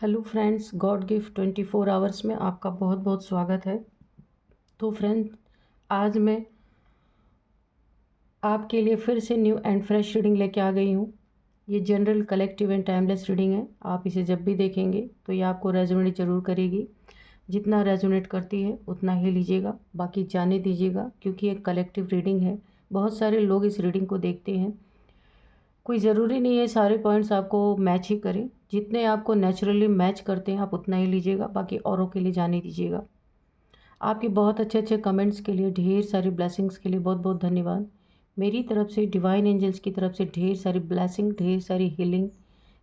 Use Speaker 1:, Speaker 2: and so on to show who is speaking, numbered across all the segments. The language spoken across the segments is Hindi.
Speaker 1: Hello friends, God gift 24 hours में आपका बहुत बहुत स्वागत है। तो फ्रेंड, आज मैं आपके लिए फिर से न्यू एंड फ्रेश रीडिंग लेके आ गई हूँ। ये general, collective and timeless reading है। आप इसे जब भी देखेंगे तो ये आपको रेजोनेट ज़रूर करेगी। जितना रेजोनेट करती है उतना ही लीजिएगा, बाकी जाने दीजिएगा, क्योंकि ये कलेक्टिव रीडिंग है। बहुत सारे लोग इस रीडिंग को देखते हैं। कोई ज़रूरी नहीं है सारे पॉइंट्स आपको मैच ही करें। जितने आपको नेचुरली मैच करते हैं आप उतना ही लीजिएगा, बाकी औरों के लिए जाने दीजिएगा। आपके बहुत अच्छे अच्छे कमेंट्स के लिए, ढेर सारी ब्लेसिंग्स के लिए बहुत बहुत धन्यवाद। मेरी तरफ से, डिवाइन एंजल्स की तरफ से ढेर सारी ब्लेसिंग, ढेर सारी हीलिंग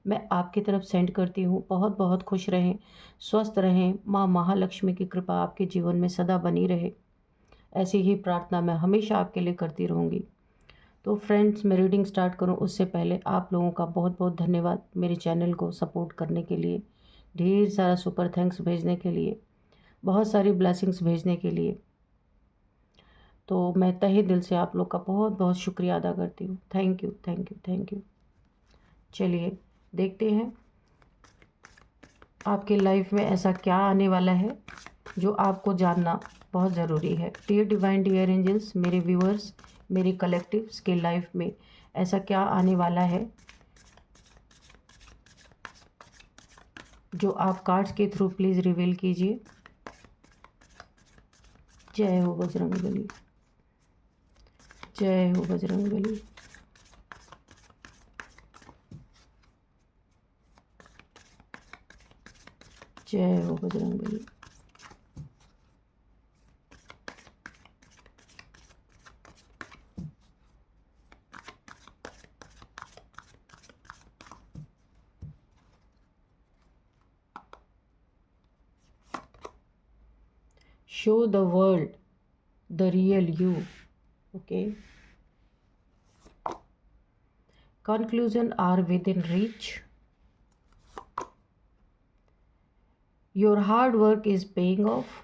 Speaker 1: मैं आपकी तरफ सेंड करती हूँ। बहुत बहुत खुश रहें, स्वस्थ रहें। माँ महालक्ष्मी की कृपा आपके जीवन में सदा बनी रहे, ऐसी ही प्रार्थना मैं हमेशा आपके लिए करती रहूँगी। तो फ्रेंड्स, मैं रीडिंग स्टार्ट करूं उससे पहले आप लोगों का बहुत बहुत धन्यवाद मेरे चैनल को सपोर्ट करने के लिए, ढेर सारा सुपर थैंक्स भेजने के लिए, बहुत सारी ब्लेसिंग्स भेजने के लिए। तो मैं तहे दिल से आप लोग का बहुत बहुत शुक्रिया अदा करती हूँ। Thank you, thank you, thank you. चलिए देखते हैं आपके लाइफ में ऐसा क्या आने वाला है जो आपको जानना बहुत ज़रूरी है। डियर डिवाइन, डियर एंजल्स, मेरे व्यूअर्स, मेरे कलेक्टिव्स के लाइफ में ऐसा क्या आने वाला है जो आप कार्ड्स के थ्रू प्लीज़ रिवील कीजिए। जय हो बजरंगबली, जय हो बजरंगबली। जय हो Bajrangbali. Show the world the real you. Okay. Conclusion are within reach. Your hard work is paying off.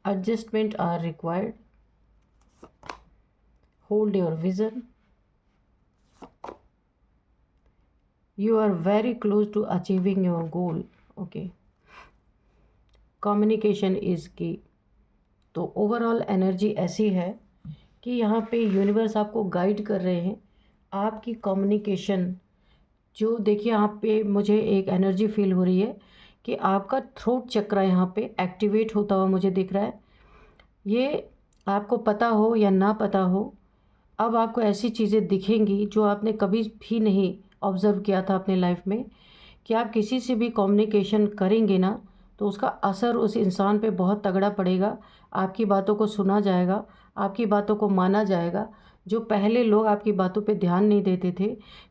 Speaker 1: Adjustment are required. Hold your vision. You are very close to achieving your goal. Okay. Communication is key. तो ओवरऑल एनर्जी ऐसी है कि यहाँ पे यूनिवर्स आपको गाइड कर रहे हैं। आपकी कम्युनिकेशन जो, देखिए यहाँ पे मुझे एक एनर्जी फील हो रही है कि आपका थ्रोट चक्रा यहाँ पे एक्टिवेट होता हुआ मुझे दिख रहा है। ये आपको पता हो या ना पता हो, अब आपको ऐसी चीज़ें दिखेंगी जो आपने कभी भी नहीं ऑब्ज़र्व किया था अपने लाइफ में, कि आप किसी से भी कम्युनिकेशन करेंगे ना तो उसका असर उस इंसान पे बहुत तगड़ा पड़ेगा। आपकी बातों को सुना जाएगा, आपकी बातों को माना जाएगा। जो पहले लोग आपकी बातों पे ध्यान नहीं देते थे,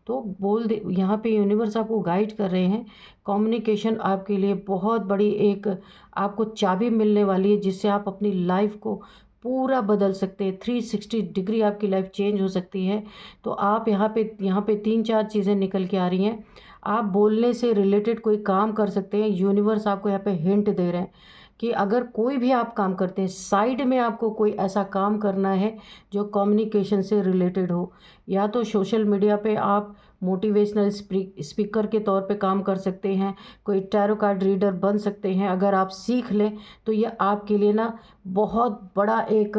Speaker 1: तो बोल दे, यहाँ पे यूनिवर्स आपको गाइड कर रहे हैं। कम्युनिकेशन आपके लिए बहुत बड़ी एक आपको चाबी मिलने वाली है, जिससे आप अपनी लाइफ को पूरा बदल सकते हैं। 360 डिग्री आपकी लाइफ चेंज हो सकती है। तो आप यहाँ पे 3-4 चीज़ें निकल के आ रही हैं। आप बोलने से रिलेटेड कोई काम कर सकते हैं। यूनिवर्स आपको यहाँ पे हिंट दे रहे हैं कि अगर कोई भी आप काम करते हैं, साइड में आपको कोई ऐसा काम करना है जो कम्युनिकेशन से रिलेटेड हो। या तो सोशल मीडिया पे आप मोटिवेशनल स्पीकर के तौर पे काम कर सकते हैं, कोई टैरो कार्ड रीडर बन सकते हैं। अगर आप सीख लें तो ये आपके लिए ना बहुत बड़ा एक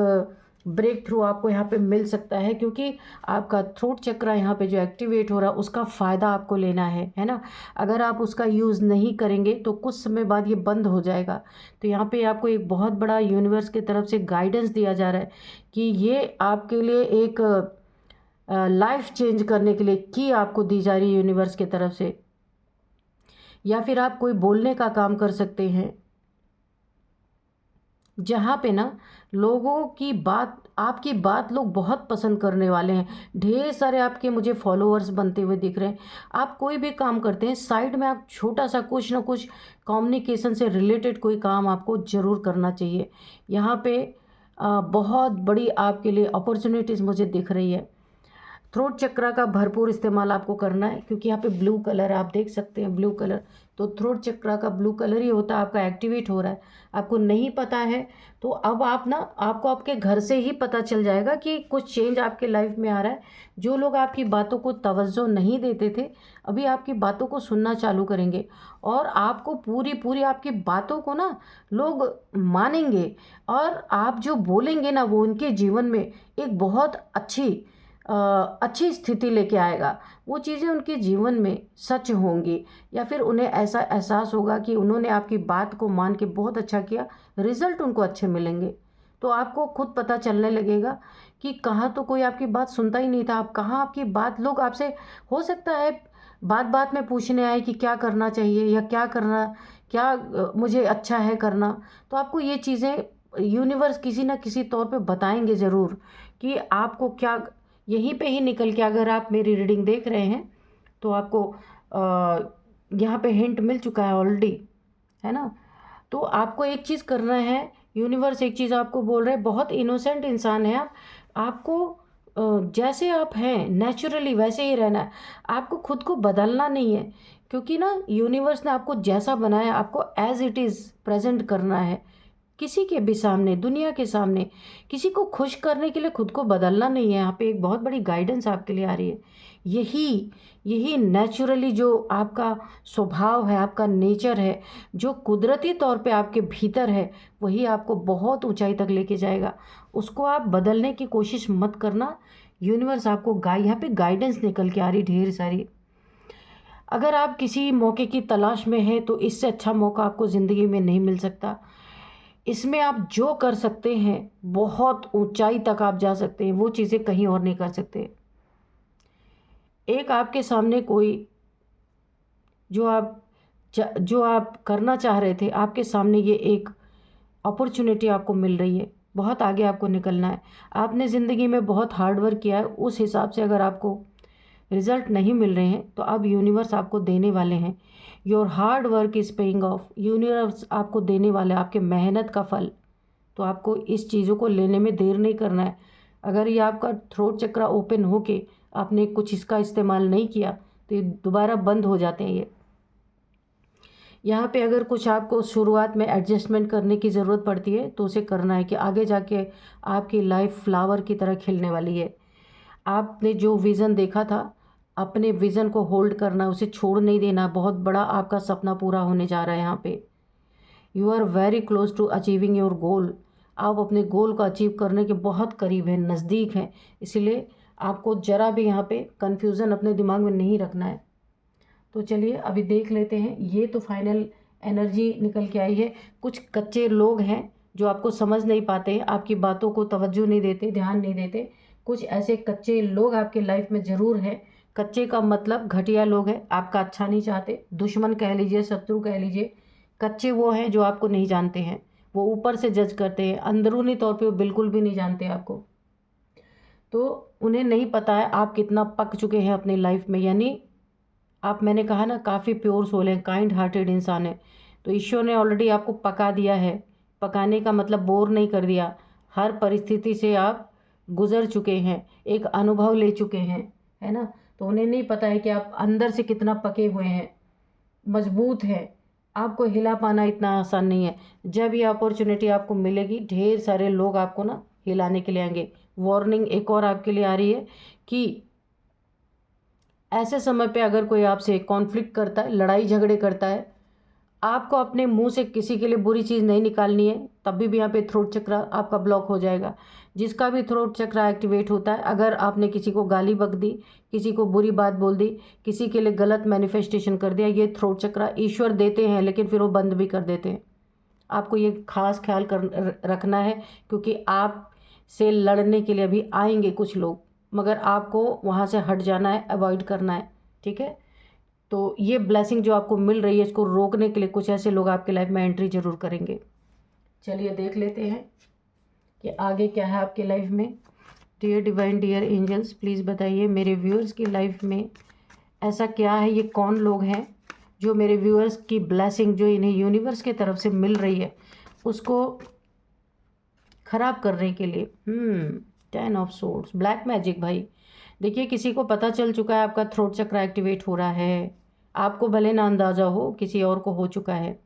Speaker 1: ब्रेक थ्रू आपको यहाँ पे मिल सकता है, क्योंकि आपका थ्रोट चक्रा यहाँ पे जो एक्टिवेट हो रहा है उसका फ़ायदा आपको लेना है ना। अगर आप उसका यूज़ नहीं करेंगे तो कुछ समय बाद ये बंद हो जाएगा। तो यहाँ पे आपको एक बहुत बड़ा यूनिवर्स की तरफ से गाइडेंस दिया जा रहा है कि ये आपके लिए एक लाइफ चेंज करने के लिए की आपको दी जा रही है यूनिवर्स की तरफ से। या फिर आप कोई बोलने का काम कर सकते हैं जहाँ पे ना लोगों की बात, आपकी बात लोग बहुत पसंद करने वाले हैं। ढेर सारे आपके मुझे फॉलोअर्स बनते हुए दिख रहे हैं। आप कोई भी काम करते हैं, साइड में आप छोटा सा कुछ ना कुछ कम्युनिकेशन से रिलेटेड कोई काम आपको ज़रूर करना चाहिए। यहाँ पे बहुत बड़ी आपके लिए अपॉर्चुनिटीज़ मुझे दिख रही है। थ्रोट चक्रा का भरपूर इस्तेमाल आपको करना है, क्योंकि यहाँ पे ब्लू कलर आप देख सकते हैं, ब्लू कलर, तो थ्रोट चक्रा का ब्लू कलर ही होता है, आपका एक्टिवेट हो रहा है। आपको नहीं पता है तो अब आप ना, आपको आपके घर से ही पता चल जाएगा कि कुछ चेंज आपके लाइफ में आ रहा है। जो लोग आपकी बातों को तवज्जो नहीं देते थे, अभी आपकी बातों को सुनना चालू करेंगे, और आपको पूरी पूरी आपकी बातों को ना लोग मानेंगे, और आप जो बोलेंगे ना वो उनके जीवन में एक बहुत अच्छी स्थिति लेके आएगा। वो चीज़ें उनके जीवन में सच होंगी, या फिर उन्हें ऐसा एहसास होगा कि उन्होंने आपकी बात को मान के बहुत अच्छा किया, रिज़ल्ट उनको अच्छे मिलेंगे। तो आपको खुद पता चलने लगेगा कि कहाँ तो कोई आपकी बात सुनता ही नहीं था, आप कहाँ आपकी बात लोग आपसे, हो सकता है बात बात में पूछने आए कि क्या करना चाहिए या क्या करना, क्या मुझे अच्छा है करना। तो आपको ये चीज़ें यूनिवर्स किसी ना किसी तौर पे बताएंगे ज़रूर कि आपको क्या, यहीं पे ही निकल के अगर आप मेरी रीडिंग देख रहे हैं तो आपको यहाँ पे हिंट मिल चुका है ऑलरेडी, है ना। तो आपको एक चीज़ करना है, यूनिवर्स एक चीज़ आपको बोल रहे हैं, बहुत इनोसेंट इंसान है आप, आपको जैसे आप हैं नेचुरली वैसे ही रहना है, आपको खुद को बदलना नहीं है, क्योंकि ना यूनिवर्स ने आपको जैसा बनाया आपको एज इट इज़ प्रेजेंट करना है, किसी के भी सामने, दुनिया के सामने। किसी को खुश करने के लिए खुद को बदलना नहीं है। यहाँ पे एक बहुत बड़ी गाइडेंस आपके लिए आ रही है। यही यही नेचुरली जो आपका स्वभाव है, आपका नेचर है, जो कुदरती तौर पे आपके भीतर है, वही आपको बहुत ऊंचाई तक लेके जाएगा। उसको आप बदलने की कोशिश मत करना। यूनिवर्स आपको यहाँ पे गाइडेंस निकल के आ रही ढेर सारी। अगर आप किसी मौके की तलाश में हैं तो इससे अच्छा मौका आपको ज़िंदगी में नहीं मिल सकता। इसमें आप जो कर सकते हैं, बहुत ऊंचाई तक आप जा सकते हैं, वो चीज़ें कहीं और नहीं कर सकते। एक आपके सामने कोई, जो आप करना चाह रहे थे, आपके सामने ये एक अपॉर्चुनिटी आपको मिल रही है। बहुत आगे आपको निकलना है। आपने ज़िंदगी में बहुत हार्ड वर्क किया है, उस हिसाब से अगर आपको रिज़ल्ट नहीं मिल रहे हैं तो अब यूनिवर्स आपको देने वाले हैं। Your hard work is paying off, universe आपको देने वाला है आपके मेहनत का फल। तो आपको इस चीज़ों को लेने में देर नहीं करना है। अगर ये आपका थ्रोट चक्रा ओपन हो के आपने कुछ इसका इस्तेमाल नहीं किया तो ये दोबारा बंद हो जाते हैं। ये यहाँ पे अगर कुछ आपको शुरुआत में एडजस्टमेंट करने की ज़रूरत पड़ती है तो उसे करना है, कि आगे जाके आपकी लाइफ फ्लावर की तरह खिलने वाली है। आपने जो विज़न देखा था, अपने विज़न को होल्ड करना, उसे छोड़ नहीं देना। बहुत बड़ा आपका सपना पूरा होने जा रहा है। यहाँ पे you are very close to achieving your goal. आप अपने गोल को अचीव करने के बहुत करीब हैं, नज़दीक हैं। इसलिए आपको ज़रा भी यहाँ पे कन्फ्यूज़न अपने दिमाग में नहीं रखना है। तो चलिए अभी देख लेते हैं। ये तो फाइनल एनर्जी निकल के आई है। कुछ कच्चे लोग हैं जो आपको समझ नहीं पाते, आपकी बातों को तवज्जो नहीं देते, ध्यान नहीं देते। कुछ ऐसे कच्चे लोग आपके लाइफ में ज़रूर हैं। कच्चे का मतलब घटिया लोग हैं, आपका अच्छा नहीं चाहते, दुश्मन कह लीजिए, शत्रु कह लीजिए। कच्चे वो हैं जो आपको नहीं जानते हैं, वो ऊपर से जज करते हैं, अंदरूनी तौर पे वो बिल्कुल भी नहीं जानते आपको। तो उन्हें नहीं पता है आप कितना पक चुके हैं अपनी लाइफ में। यानी आप, मैंने कहा ना, काफ़ी प्योर सोल हैं, काइंड हार्टेड इंसान है। तो ईश्वर ने ऑलरेडी आपको पका दिया है। पकाने का मतलब बोर नहीं कर दिया। हर परिस्थिति से आप गुजर चुके हैं, एक अनुभव ले चुके हैं, है ना। तो उन्हें नहीं पता है कि आप अंदर से कितना पके हुए हैं, मजबूत हैं। आपको हिला पाना इतना आसान नहीं है। जब ये अपॉर्चुनिटी आपको मिलेगी, ढेर सारे लोग आपको ना हिलाने के लिए आएंगे। वार्निंग एक और आपके लिए आ रही है कि ऐसे समय पे अगर कोई आपसे कॉन्फ्लिक्ट करता है, लड़ाई झगड़े करता है, आपको अपने मुंह से किसी के लिए बुरी चीज़ नहीं निकालनी है। तभी भी यहाँ पे थ्रोट चक्र आपका ब्लॉक हो जाएगा। जिसका भी थ्रोट चक्र एक्टिवेट होता है, अगर आपने किसी को गाली बक दी, किसी को बुरी बात बोल दी, किसी के लिए गलत मैनिफेस्टेशन कर दिया, ये थ्रोट चक्र ईश्वर देते हैं, लेकिन फिर वो बंद भी कर देते हैं। आपको ये खास ख्याल रखना है, क्योंकि आप से लड़ने के लिए अभी आएंगे कुछ लोग, मगर आपको वहाँ से हट जाना है, अवॉइड करना है, ठीक है। तो ये ब्लेसिंग जो आपको मिल रही है, इसको रोकने के लिए कुछ ऐसे लोग आपके लाइफ में एंट्री जरूर करेंगे। चलिए देख लेते हैं कि आगे क्या है आपके लाइफ में। Dear divine, dear angels, please बताइए मेरे व्यूअर्स की लाइफ में ऐसा क्या है, ये कौन लोग हैं जो मेरे व्यूअर्स की ब्लेसिंग जो इन्हें यूनिवर्स की तरफ से मिल रही है उसको ख़राब करने के लिए। 10 ऑफ सोर्ड्स, ब्लैक मैजिक भाई। देखिए किसी को पता चल चुका है आपका थ्रोट चक्र एक्टिवेट हो रहा है, आपको भले ना अंदाज़ा हो, किसी और को हो चुका है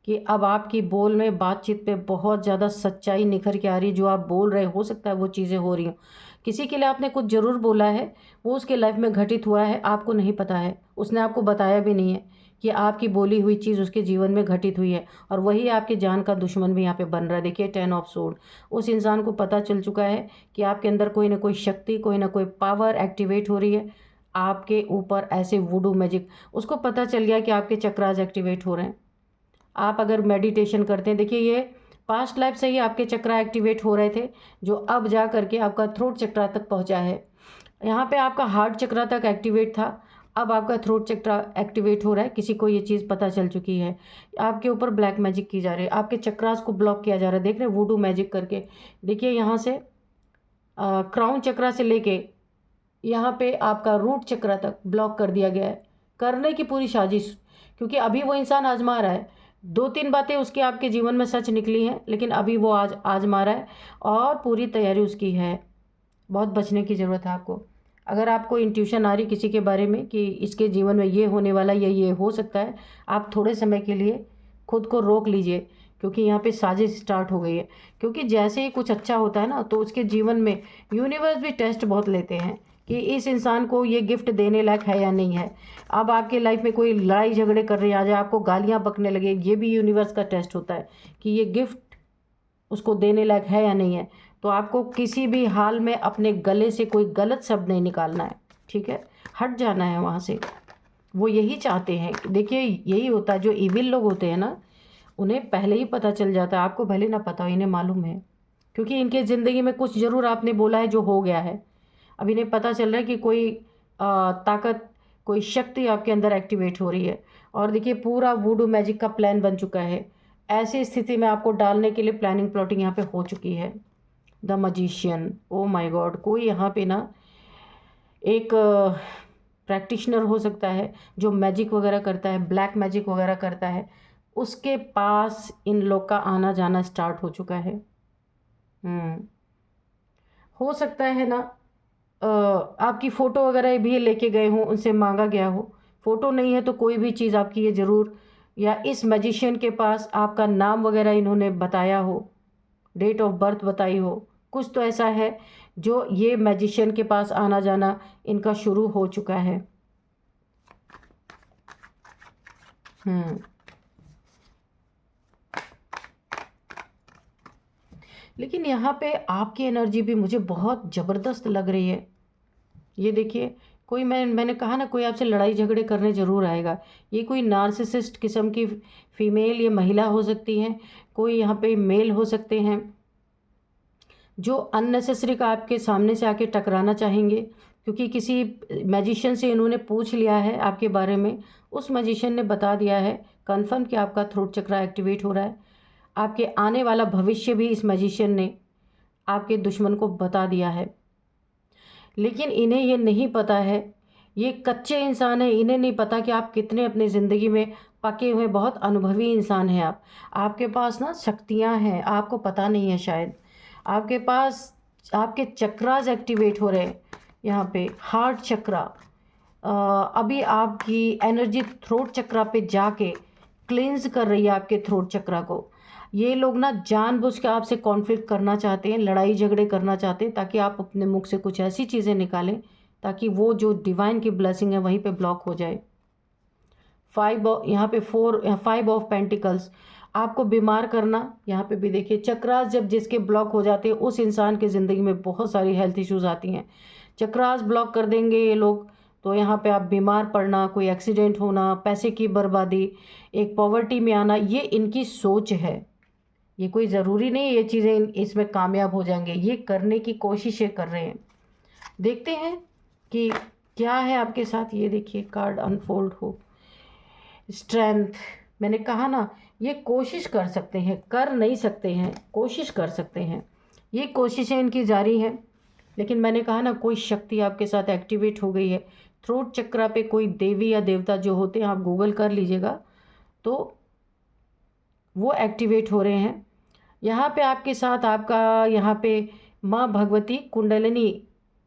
Speaker 1: कि अब आपकी बोल में बातचीत पे बहुत ज़्यादा सच्चाई निखर के आ रही है। जो आप बोल रहे हो सकता है वो चीज़ें हो रही हों। किसी के लिए आपने कुछ ज़रूर बोला है, वो उसके लाइफ में घटित हुआ है, आपको नहीं पता है, उसने आपको बताया भी नहीं है कि आपकी बोली हुई चीज़ उसके जीवन में घटित हुई है, और वही आपकी जान का दुश्मन भी यहाँ पे बन रहा है। देखिए 10 ऑफ सोर्ड, उस इंसान को पता चल चुका है कि आपके अंदर कोई ना कोई शक्ति, कोई ना कोई पावर एक्टिवेट हो रही है आपके ऊपर, ऐसे वुडू मैजिक। उसको पता चल गया कि आपके चक्रास एक्टिवेट हो रहे हैं। आप अगर मेडिटेशन करते हैं, देखिए ये पास्ट लाइफ से ही आपके चक्रा एक्टिवेट हो रहे थे, जो अब जा करके आपका थ्रोट चक्रा तक पहुंचा है। यहाँ पे आपका हार्ट चक्रा तक एक्टिवेट था, अब आपका थ्रोट चक्रा एक्टिवेट हो रहा है। किसी को ये चीज़ पता चल चुकी है, आपके ऊपर ब्लैक मैजिक की जा रही है, आपके चक्रास को ब्लॉक किया जा रहा है। देख रहे हैं वुडू मैजिक करके। देखिए यहाँ से क्राउन चक्रा से लेके यहाँ पे आपका रूट चक्रा तक ब्लॉक कर दिया गया है, करने की पूरी साजिश। क्योंकि अभी वो इंसान आजमा रहा है, 2-3 बातें उसके आपके जीवन में सच निकली हैं, लेकिन अभी वो आज आजमा रहा है और पूरी तैयारी उसकी है। बहुत बचने की ज़रूरत है आपको। अगर आपको इंट्यूशन आ रही किसी के बारे में कि इसके जीवन में ये होने वाला या ये हो सकता है, आप थोड़े समय के लिए खुद को रोक लीजिए, क्योंकि यहाँ पे साजिश स्टार्ट हो गई है। क्योंकि जैसे ही कुछ अच्छा होता है ना, तो उसके जीवन में यूनिवर्स भी टेस्ट बहुत लेते हैं कि इस इंसान को ये गिफ्ट देने लायक है या नहीं है। अब आपके लाइफ में कोई लड़ाई झगड़े कर रहे आ जाए, आपको गालियाँ बकने लगे, ये भी यूनिवर्स का टेस्ट होता है कि ये गिफ्ट उसको देने लायक है या नहीं है। तो आपको किसी भी हाल में अपने गले से कोई गलत शब्द नहीं निकालना है, ठीक है, हट जाना है वहाँ से। वो यही चाहते हैं। देखिए यही होता है, जो इविल लोग होते हैं ना, उन्हें पहले ही पता चल जाता है, आपको भले ना पता हो, इन्हें मालूम है। क्योंकि इनके ज़िंदगी में कुछ ज़रूर आपने बोला है जो हो गया है। अब इन्हें पता चल रहा है कि कोई ताकत, कोई शक्ति आपके अंदर एक्टिवेट हो रही है। और देखिए पूरा वुडू मैजिक का प्लान बन चुका है। ऐसी स्थिति में आपको डालने के लिए प्लानिंग प्लॉटिंग यहाँ पे हो चुकी है। The magician, oh my God, कोई यहाँ पे ना एक प्रैक्टिशनर हो सकता है जो मैजिक वगैरह करता है, ब्लैक मैजिक वगैरह करता है, उसके पास इन लोग का आना जाना स्टार्ट हो चुका है। हो सकता है ना आपकी फ़ोटो वगैरह भी लेके गए हों, उनसे मांगा गया हो। फ़ोटो नहीं है तो कोई भी चीज़ आपकी ये ज़रूर, या इस मैजिशियन के पास आपका नाम वगैरह इन्होंने बताया हो, डेट ऑफ बर्थ बताई हो, कुछ तो ऐसा है जो ये मैजिशियन के पास आना जाना इनका शुरू हो चुका है। लेकिन यहाँ पे आपकी एनर्जी भी मुझे बहुत ज़बरदस्त लग रही है। ये देखिए, कोई मैंने कहा ना, कोई आपसे लड़ाई झगड़े करने ज़रूर आएगा। ये कोई नार्सिसिस्ट किस्म की फ़ीमेल या महिला हो सकती हैं, कोई यहाँ पे मेल हो सकते हैं, जो अननेसेसरी का आपके सामने से आके टकराना चाहेंगे। क्योंकि किसी मैजिशियन से इन्होंने पूछ लिया है आपके बारे में, उस मैजिशियन ने बता दिया है कन्फर्म कि आपका थ्रोट चक्रा एक्टिवेट हो रहा है। आपके आने वाला भविष्य भी इस मैजिशियन ने आपके दुश्मन को बता दिया है। लेकिन इन्हें ये नहीं पता है, ये कच्चे इंसान हैं, इन्हें नहीं पता कि आप कितने अपनी ज़िंदगी में पके हुए बहुत अनुभवी इंसान हैं। आपके पास ना शक्तियाँ हैं, आपको पता नहीं है शायद। आपके पास आपके चक्रास एक्टिवेट हो रहे हैं। यहाँ पे हार्ट चक्रा, अभी आपकी एनर्जी थ्रोट चक्रा पे जाके क्लींस कर रही है आपके थ्रोट चक्रा को। ये लोग ना जानबूझ के आपसे कॉन्फ्लिक्ट करना चाहते हैं, लड़ाई झगड़े करना चाहते हैं, ताकि आप अपने मुख से कुछ ऐसी चीज़ें निकालें ताकि वो जो डिवाइन की ब्लेसिंग है वहीं पे ब्लॉक हो जाए। यहाँ पे 5 ऑफ पेंटिकल्स, आपको बीमार करना। यहाँ पे भी देखिए चक्रास जब जिसके ब्लॉक हो जाते हैं, उस इंसान की ज़िंदगी में बहुत सारी हेल्थ इश्यूज़ आती हैं। चक्रास ब्लॉक कर देंगे ये लोग, तो यहाँ पे आप बीमार पड़ना, कोई एक्सीडेंट होना, पैसे की बर्बादी, एक पॉवर्टी में आना, ये इनकी सोच है। ये कोई ज़रूरी नहीं ये चीज़ें इसमें कामयाब हो जाएंगे, ये करने की कोशिशें कर रहे हैं। देखते हैं कि क्या है आपके साथ। ये देखिए कार्ड अनफोल्ड हो, स्ट्रेंथ। मैंने कहा ना, ये कोशिश कर सकते हैं, कर नहीं सकते हैं, कोशिश कर सकते हैं। ये कोशिशें इनकी जारी हैं। लेकिन मैंने कहा ना, कोई शक्ति आपके साथ एक्टिवेट हो गई है। थ्रोट चक्रा पे कोई देवी या देवता जो होते हैं, आप गूगल कर लीजिएगा, तो वो एक्टिवेट हो रहे हैं। यहाँ पे आपके साथ आपका यहाँ पे माँ भगवती कुंडलिनी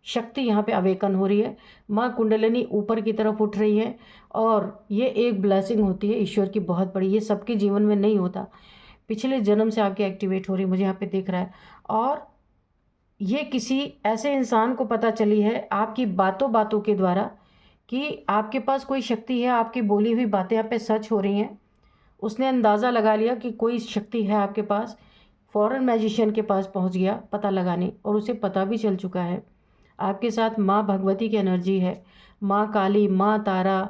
Speaker 1: शक्ति यहाँ पे अवेकन हो रही है। माँ कुंडलिनी ऊपर की तरफ उठ रही है और ये एक ब्लेसिंग होती है ईश्वर की बहुत बड़ी। ये सबके जीवन में नहीं होता, पिछले जन्म से आपके एक्टिवेट हो रही है, मुझे यहाँ पे दिख रहा है। और ये किसी ऐसे इंसान को पता चली है आपकी बातों बातों के द्वारा कि आपके पास कोई शक्ति है, आपकी बोली हुई बातें यहाँ पे सच हो रही हैं। उसने अंदाज़ा लगा लिया कि कोई शक्ति है आपके पास, फॉरेन मैजिशियन के पास पहुंच गया पता लगाने, और उसे पता भी चल चुका है। आपके साथ माँ भगवती की एनर्जी है, माँ काली, माँ तारा,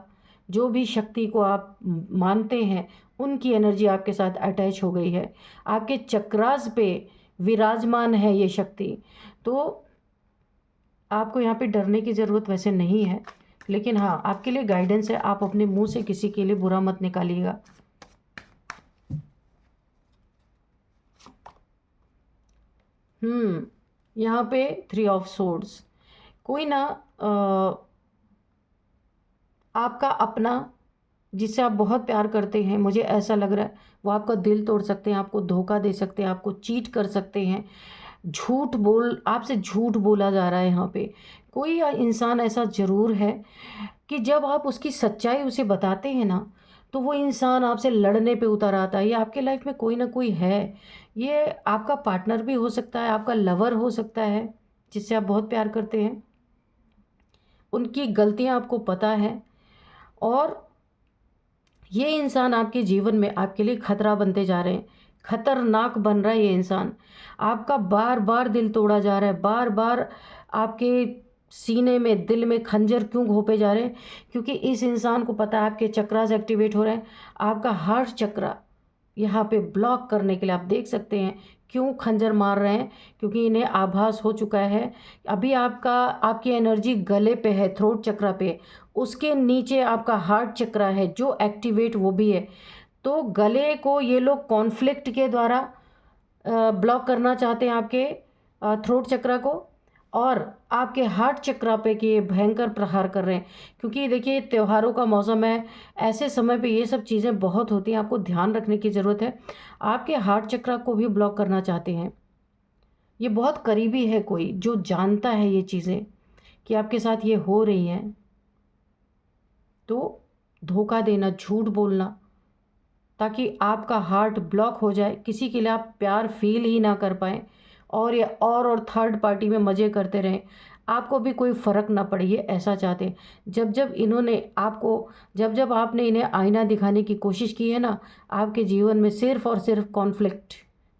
Speaker 1: जो भी शक्ति को आप मानते हैं उनकी एनर्जी आपके साथ अटैच हो गई है। आपके चक्रास पे विराजमान है ये शक्ति। तो आपको यहाँ पे डरने की ज़रूरत वैसे नहीं है, लेकिन हाँ आपके लिए गाइडेंस है, आप अपने मुंह से किसी के लिए बुरा मत निकालिएगा। यहाँ पे 3 ऑफ सोर्ड्स, कोई ना आपका अपना जिससे आप बहुत प्यार करते हैं, मुझे ऐसा लग रहा है वो आपका दिल तोड़ सकते हैं, आपको धोखा दे सकते हैं, आपको चीट कर सकते हैं, आपसे झूठ बोला जा रहा है। यहाँ पे कोई इंसान ऐसा ज़रूर है कि जब आप उसकी सच्चाई उसे बताते हैं ना, तो वो इंसान आपसे लड़ने पे उतर आता है। ये आपके लाइफ में कोई ना कोई है, ये आपका पार्टनर भी हो सकता है, आपका लवर हो सकता है जिससे आप बहुत प्यार करते हैं। उनकी गलतियां आपको पता है और ये इंसान आपके जीवन में आपके लिए खतरा बनते जा रहे हैं, खतरनाक बन रहा है ये इंसान। आपका बार बार दिल तोड़ा जा रहा है, बार बार आपके सीने में, दिल में खंजर क्यों घोंपे जा रहे हैं? क्योंकि इस इंसान को पता है आपके चक्रास एक्टिवेट हो रहे हैं। आपका हार्ट चक्रा यहाँ पे ब्लॉक करने के लिए आप देख सकते हैं क्यों खंजर मार रहे हैं, क्योंकि इन्हें आभास हो चुका है अभी आपकी एनर्जी गले पे है, थ्रोट चक्रा पे, उसके नीचे आपका हार्ट चक्रा है जो एक्टिवेट वो भी है। तो गले को ये लोग कॉन्फ्लिक्ट के द्वारा ब्लॉक करना चाहते हैं, आपके थ्रोट चक्रा को, और आपके हार्ट चक्रा पे कि ये भयंकर प्रहार कर रहे हैं। क्योंकि देखिए त्योहारों का मौसम है, ऐसे समय पे ये सब चीज़ें बहुत होती हैं, आपको ध्यान रखने की ज़रूरत है। आपके हार्ट चक्रा को भी ब्लॉक करना चाहते हैं। ये बहुत करीबी है कोई जो जानता है ये चीज़ें कि आपके साथ ये हो रही हैं। तो धोखा देना, झूठ बोलना, ताकि आपका हार्ट ब्लॉक हो जाए, किसी के लिए आप प्यार फील ही ना कर पाएँ, और ये और थर्ड पार्टी में मज़े करते रहें, आपको भी कोई फ़र्क ना पड़े, ये ऐसा चाहते हैं। जब जब आपने इन्हें आईना दिखाने की कोशिश की है ना, आपके जीवन में सिर्फ़ और सिर्फ कॉन्फ्लिक्ट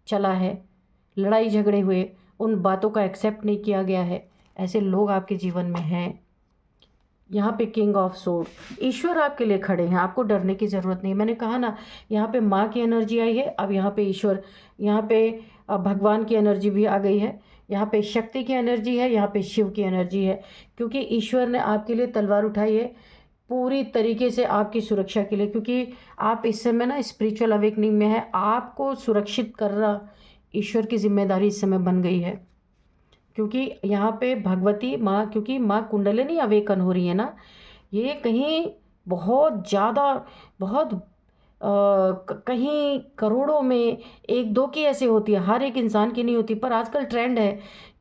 Speaker 1: चला है, लड़ाई झगड़े हुए, उन बातों का एक्सेप्ट नहीं किया गया है। ऐसे लोग आपके जीवन में हैं। यहाँ पे किंग ऑफ सोर्ड, ईश्वर आपके लिए खड़े हैं, आपको डरने की ज़रूरत नहीं। मैंने कहा ना, यहाँ पे माँ की एनर्जी आई है, अब यहाँ पे ईश्वर, यहाँ पे भगवान की एनर्जी भी आ गई है, यहाँ पे शक्ति की एनर्जी है, यहाँ पे शिव की एनर्जी है। क्योंकि ईश्वर ने आपके लिए तलवार उठाई है पूरी तरीके से आपकी सुरक्षा के लिए, क्योंकि आप इस समय ना स्पिरिचुअल अवेकनिंग में है, आपको सुरक्षित करना ईश्वर की जिम्मेदारी इस समय बन गई है। क्योंकि यहाँ पे भगवती माँ, क्योंकि माँ कुंडलिनी अवेकन हो रही है ना, ये कहीं बहुत ज़्यादा, बहुत कहीं करोड़ों में एक दो की ऐसे होती है, हर एक इंसान की नहीं होती। पर आजकल ट्रेंड है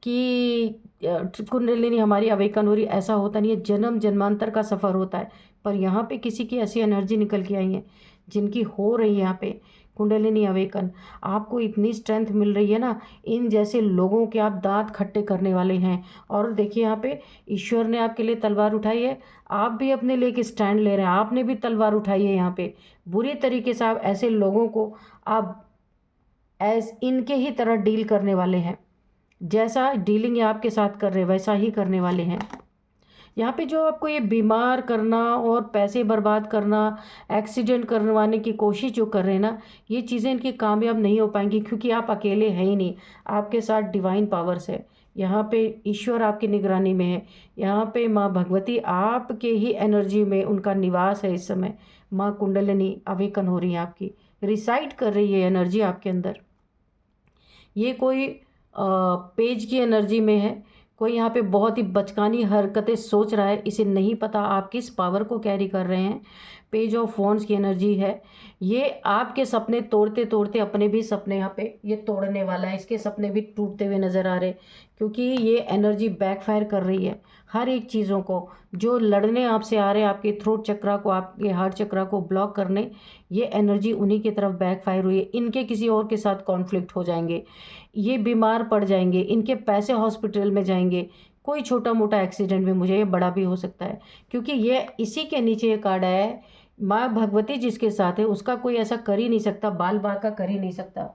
Speaker 1: कि कुंडलिनी हमारी अवेकन हो रही, ऐसा होता नहीं है, जन्म जन्मांतर का सफ़र होता है। पर यहाँ पे किसी की ऐसी एनर्जी निकल के आई है जिनकी हो रही है यहाँ पे कुंडलिनी अवेकन। आपको इतनी स्ट्रेंथ मिल रही है ना, इन जैसे लोगों के आप दांत खट्टे करने वाले हैं। और देखिए यहाँ पे ईश्वर ने आपके लिए तलवार उठाई है, आप भी अपने लिए एक स्टैंड ले रहे हैं, आपने भी तलवार उठाई है। यहाँ पे बुरी तरीके से आप ऐसे लोगों को आप इनके ही तरह डील करने वाले हैं, जैसा डीलिंग ये आपके साथ कर रहे हैं वैसा ही करने वाले हैं। यहाँ पे जो आपको ये बीमार करना और पैसे बर्बाद करना, एक्सीडेंट करवाने की कोशिश जो कर रहे हैं ना, ये चीज़ें इनकी कामयाब नहीं हो पाएंगी, क्योंकि आप अकेले हैं ही नहीं, आपके साथ डिवाइन पावर्स है। यहाँ पे ईश्वर आपकी निगरानी में है, यहाँ पे माँ भगवती आपके ही एनर्जी में उनका निवास है इस समय। माँ कुंडलिनी अवेकन हो रही है, आपकी रिसाइड कर रही है एनर्जी आपके अंदर। ये कोई पेज की एनर्जी में है, कोई यहाँ पे बहुत ही बचकानी हरकतें सोच रहा है, इसे नहीं पता आप किस पावर को कैरी कर रहे हैं। पेज ऑफ वॉन्ड्स की एनर्जी है। ये आपके सपने तोड़ते तोड़ते अपने भी सपने यहाँ पे ये तोड़ने वाला है, इसके सपने भी टूटते हुए नज़र आ रहे हैं, क्योंकि ये एनर्जी बैकफायर कर रही है हर एक चीज़ों को। जो लड़ने आपसे आ रहे हैं, आपके थ्रोट चक्रा को, आपके हार्ट चक्रा को ब्लॉक करने, ये एनर्जी उन्हीं की तरफ बैकफायर हुई है। इनके किसी और के साथ कॉन्फ्लिक्ट हो जाएंगे, ये बीमार पड़ जाएंगे, इनके पैसे हॉस्पिटल में जाएंगे, कोई छोटा मोटा एक्सीडेंट भी, मुझे ये बड़ा भी हो सकता है, क्योंकि ये इसी के नीचे ये कार्ड आया है। माँ भगवती जिसके साथ है उसका कोई ऐसा कर ही नहीं सकता, बाल बांका कर ही नहीं सकता।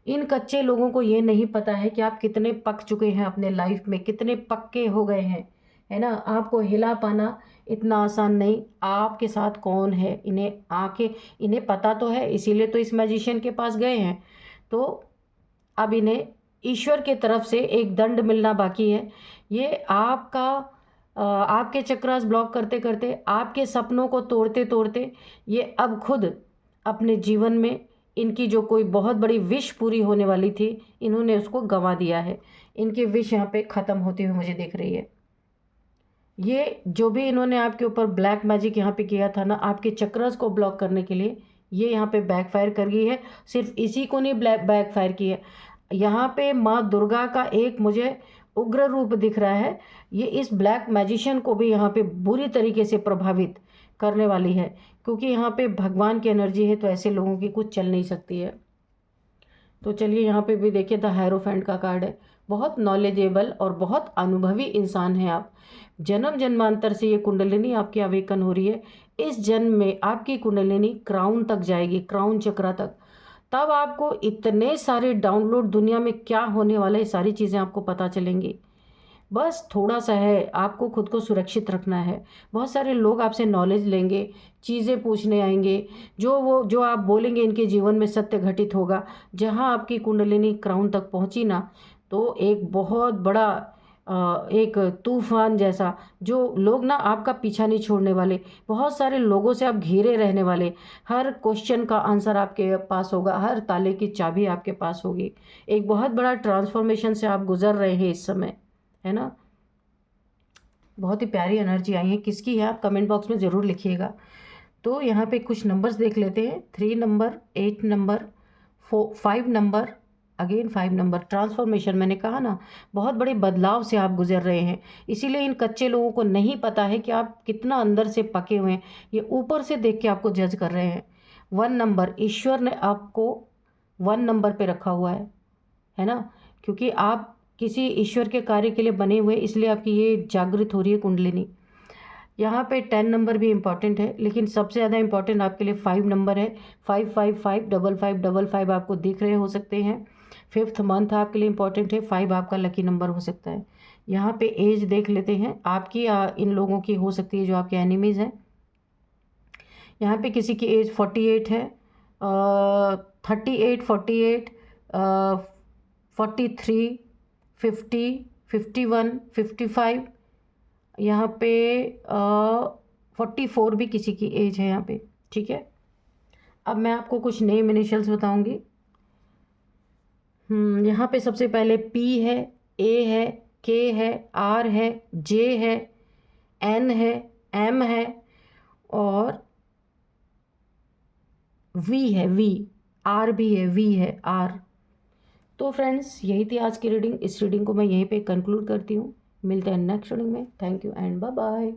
Speaker 1: इन कच्चे लोगों को ये नहीं पता है कि आप कितने पक चुके हैं अपने लाइफ में, कितने पक्के हो गए हैं, है ना। आपको हिला पाना इतना आसान नहीं। आपके साथ कौन है इन्हें आके इन्हें पता तो है, इसीलिए तो इस मैजिशियन के पास गए हैं। तो अब इन्हें ईश्वर के तरफ से एक दंड मिलना बाकी है। ये आपके चक्रास ब्लॉक करते करते, आपके सपनों को तोड़ते तोड़ते, ये अब खुद अपने जीवन में इनकी जो कोई बहुत बड़ी विश पूरी होने वाली थी, इन्होंने उसको गंवा दिया है। इनकी विश यहाँ पे ख़त्म होती हुई मुझे दिख रही है। ये जो भी इन्होंने आपके ऊपर ब्लैक मैजिक यहाँ पे किया था ना, आपके चक्रस को ब्लॉक करने के लिए, ये यहाँ पे बैकफायर कर गई है। सिर्फ इसी को नहीं बैकफायर की है, यहाँ पे माँ दुर्गा का एक मुझे उग्र रूप दिख रहा है। ये इस ब्लैक मैजिशियन को भी यहाँ पे बुरी तरीके से प्रभावित करने वाली है, क्योंकि यहाँ पे भगवान की एनर्जी है, तो ऐसे लोगों की कुछ चल नहीं सकती है। तो चलिए यहाँ पे भी देखिए, द हेरोफेंट का कार्ड है। बहुत नॉलेजेबल और बहुत अनुभवी इंसान हैं आप। जन्म जन्मांतर से ये कुंडलिनी आपकी अवेकन हो रही है। इस जन्म में आपकी कुंडलिनी क्राउन तक जाएगी, क्राउन चक्रा तक। तब आपको इतने सारे डाउनलोड, दुनिया में क्या होने वाला है, सारी चीज़ें आपको पता चलेंगी। बस थोड़ा सा है, आपको खुद को सुरक्षित रखना है। बहुत सारे लोग आपसे नॉलेज लेंगे, चीज़ें पूछने आएंगे, जो आप बोलेंगे इनके जीवन में सत्य घटित होगा। जहाँ आपकी कुंडलिनी क्राउन तक पहुँची ना, तो एक बहुत बड़ा एक तूफान जैसा, जो लोग ना आपका पीछा नहीं छोड़ने वाले, बहुत सारे लोगों से आप घिरे रहने वाले, हर क्वेश्चन का आंसर आपके पास होगा, हर ताले की चाबी आपके पास होगी। एक बहुत बड़ा ट्रांसफॉर्मेशन से आप गुजर रहे हैं इस समय, है ना। बहुत ही प्यारी एनर्जी आई है। किसकी है आप कमेंट बॉक्स में ज़रूर लिखिएगा। तो यहाँ पे कुछ नंबर्स देख लेते हैं। 3 number, 8 number, 5 number, again 5 number. Transformation, मैंने कहा ना, बहुत बड़े बदलाव से आप गुजर रहे हैं। इसीलिए इन कच्चे लोगों को नहीं पता है कि आप कितना अंदर से पके हुए हैं। ये ऊपर से देख के आपको जज कर रहे हैं। 1 नंबर, ईश्वर ने आपको 1 नंबर पे रखा हुआ है ना, क्योंकि आप किसी ईश्वर के कार्य के लिए बने हुए, इसलिए आपकी ये जागृत हो रही है कुंडलिनी। यहाँ पे 10 नंबर भी इम्पॉर्टेंट है, लेकिन सबसे ज़्यादा इम्पॉर्टेंट आपके लिए 5 नंबर है। 555 5555 आपको दिख रहे हो सकते हैं। 5th मंथ आपके लिए इम्पॉर्टेंट है। 5 आपका लकी नंबर हो सकता है। यहाँ पे एज देख लेते हैं आपकी, इन लोगों की हो सकती है जो आपके एनिमीज़ हैं। यहाँ पे किसी की एज 48 है, 38, 48, 43, 50, 51, 55, यहाँ पे 44 भी किसी की एज है यहाँ पे, ठीक है। अब मैं आपको कुछ नेम इनिशियल्स बताऊंगी। यहाँ पे सबसे पहले पी है, ए है, के है, आर है, जे है, एन है, एम है और वी है, वी, आर भी है, वी है, आर। तो फ्रेंड्स, यही थी आज की रीडिंग। इस रीडिंग को मैं यहीं पे कंक्लूड करती हूँ। मिलते हैं नेक्स्ट रीडिंग में। Thank you and bye bye.